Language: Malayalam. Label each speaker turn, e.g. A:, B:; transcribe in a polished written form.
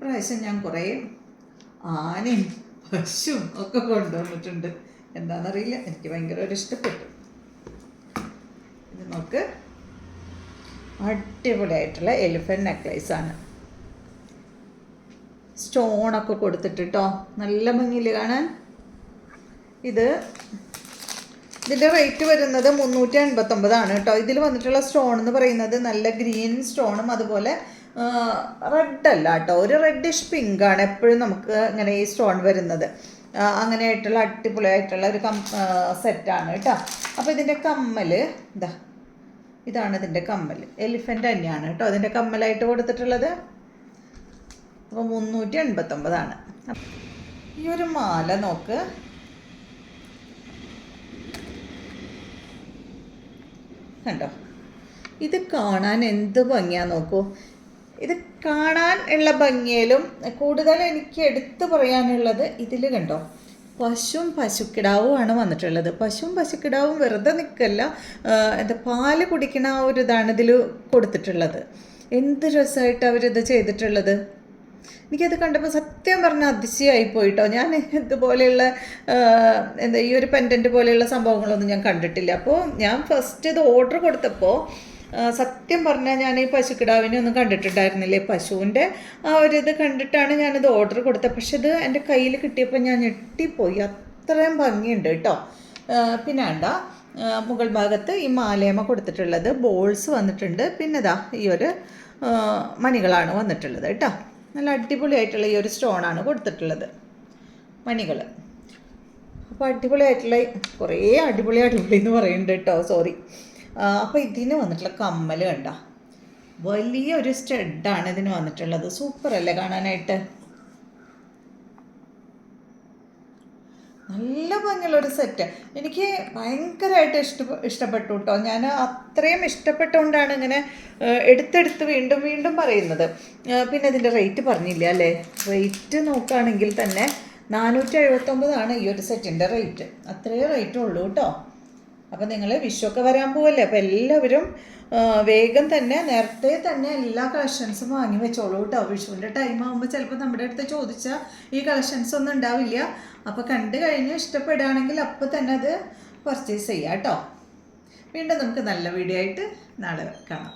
A: ഇപ്രാവശ്യം ഞാൻ കുറേ ആനയും പശുവും ഒക്കെ കൊണ്ടുവന്നിട്ടുണ്ട്. എന്താണെന്നറിയില്ല, എനിക്ക് ഭയങ്കര ഒരു ഇഷ്ടപ്പെട്ടു. ഇത് നമുക്ക് അടിപൊളിയായിട്ടുള്ള എലിഫൻറ്റ് നെക്ലേസാണ്. സ്റ്റോണൊക്കെ കൊടുത്തിട്ട് കേട്ടോ, നല്ല ഭംഗിയിൽ കാണാൻ. ഇതിൻ്റെ റേറ്റ് വരുന്നത് 389 കേട്ടോ. ഇതിൽ വന്നിട്ടുള്ള സ്റ്റോൺ എന്ന് പറയുന്നത് നല്ല ഗ്രീൻ സ്റ്റോണും അതുപോലെ റെഡ് അല്ല കേട്ടോ, ഒരു റെഡിഷ് പിങ്കാണ് എപ്പോഴും നമുക്ക് ഇങ്ങനെ ഈ സ്റ്റോൺ വരുന്നത്. അങ്ങനെയായിട്ടുള്ള അടിപൊളിയായിട്ടുള്ള ഒരു സെറ്റാണ് കേട്ടോ. അപ്പോൾ ഇതിൻ്റെ കമ്മൽ ഇതാണ് ഇതിൻ്റെ കമ്മൽ. എലിഫൻ്റ് തന്നെയാണ് കേട്ടോ അതിൻ്റെ കമ്മലായിട്ട് കൊടുത്തിട്ടുള്ളത്. അപ്പോൾ 389. ഈ ഒരു മാല നോക്ക്, കണ്ടോ, ഇത് കാണാൻ എന്ത് ഭംഗിയാന്ന് നോക്കൂ. ഇത് കാണാൻ ഉള്ള ഭംഗിയിലും കൂടുതൽ എനിക്ക് എടുത്തു പറയാനുള്ളത് ഇതിൽ കണ്ടോ, പശുവും പശുക്കിടാവുമാണ് വന്നിട്ടുള്ളത്. പശുവും പശുക്കിടാവും വെറുതെ നിൽക്കല്ല, എന്താ പാല് കുടിക്കണ ആ ഒരു ഇതാണ് ഇതിൽ കൊടുത്തിട്ടുള്ളത്. എന്ത് രസമായിട്ട് അവരിത് ചെയ്തിട്ടുള്ളത്. എനിക്കത് കണ്ടപ്പോൾ സത്യം പറഞ്ഞാൽ അതിശയമായിപ്പോയിട്ടോ. ഞാൻ ഇതുപോലെയുള്ള ഈ ഒരു പെൻഡൻറ്റ് പോലെയുള്ള സംഭവങ്ങളൊന്നും ഞാൻ കണ്ടിട്ടില്ല. അപ്പോൾ ഞാൻ ഫസ്റ്റ് ഇത് ഓർഡർ കൊടുത്തപ്പോൾ സത്യം പറഞ്ഞാൽ ഞാൻ ഈ പശുക്കിടാവിനെ ഒന്നും കണ്ടിട്ടുണ്ടായിരുന്നില്ലേ. പശുവിൻ്റെ ആ ഒരു ഇത് കണ്ടിട്ടാണ് ഞാനിത് ഓർഡർ കൊടുത്തത്. പക്ഷെ ഇത് എൻ്റെ കയ്യിൽ കിട്ടിയപ്പോൾ ഞാൻ ഞെട്ടിപ്പോയി. അത്രയും ഭംഗിയുണ്ട് കേട്ടോ. പിന്നെ മുകൾ ഭാഗത്ത് ഈ മാലയമ കൊടുത്തിട്ടുള്ളത് ബോൾസ് വന്നിട്ടുണ്ട്. പിന്നെ ഈ ഒരു മണികളാണ് വന്നിട്ടുള്ളത് കേട്ടോ. നല്ല അടിപൊളിയായിട്ടുള്ള ഈ ഒരു സ്റ്റോണാണ് കൊടുത്തിട്ടുള്ളത്, മണികൾ. അപ്പോൾ അടിപൊളിയായിട്ടുള്ള കുറേ അടിപൊളി എന്ന് പറയുന്നുണ്ട് കേട്ടോ, സോറി. അപ്പോൾ ഇതിന് വന്നിട്ടുള്ള കമ്മൽ കണ്ട, വലിയൊരു സ്റ്റഡാണ് ഇതിന് വന്നിട്ടുള്ളത്. സൂപ്പറല്ലേ കാണാനായിട്ട്, നല്ല ഭംഗിയുള്ളൊരു സെറ്റ്. എനിക്ക് ഭയങ്കരമായിട്ട് ഇഷ്ടപ്പെട്ടു കേട്ടോ. ഞാൻ അത്രയും ഇഷ്ടപ്പെട്ടുകൊണ്ടാണ് ഇങ്ങനെ എടുത്തെടുത്ത് വീണ്ടും വീണ്ടും പറയുന്നത്. പിന്നെ ഇതിൻ്റെ റേറ്റ് പറഞ്ഞില്ല അല്ലേ. റേറ്റ് നോക്കുകയാണെങ്കിൽ തന്നെ 479 ഈ ഒരു സെറ്റിൻ്റെ റേറ്റ്. അത്രയേ റേറ്റ് ഉള്ളൂ കേട്ടോ. അപ്പോൾ നിങ്ങൾ വിഷുവൊക്കെ വരാൻ പോവല്ലേ, അപ്പോൾ എല്ലാവരും വേഗം തന്നെ നേരത്തെ തന്നെ എല്ലാ കളക്ഷൻസും വാങ്ങി വെച്ചോളൂ കേട്ടോ. വിഷുവിൻ്റെ ടൈം ആകുമ്പോൾ ചിലപ്പോൾ നമ്മുടെ അടുത്ത് ചോദിച്ചാൽ ഈ കളക്ഷൻസ് ഒന്നും ഉണ്ടാവില്ല. അപ്പോൾ കണ്ടു കഴിഞ്ഞ് ഇഷ്ടപ്പെടുകയാണെങ്കിൽ അപ്പോൾ തന്നെ അത് പർച്ചേസ് ചെയ്യാം കേട്ടോ. വീണ്ടും നമുക്ക് നല്ല വീഡിയോ ആയിട്ട് നാളെ കാണാം.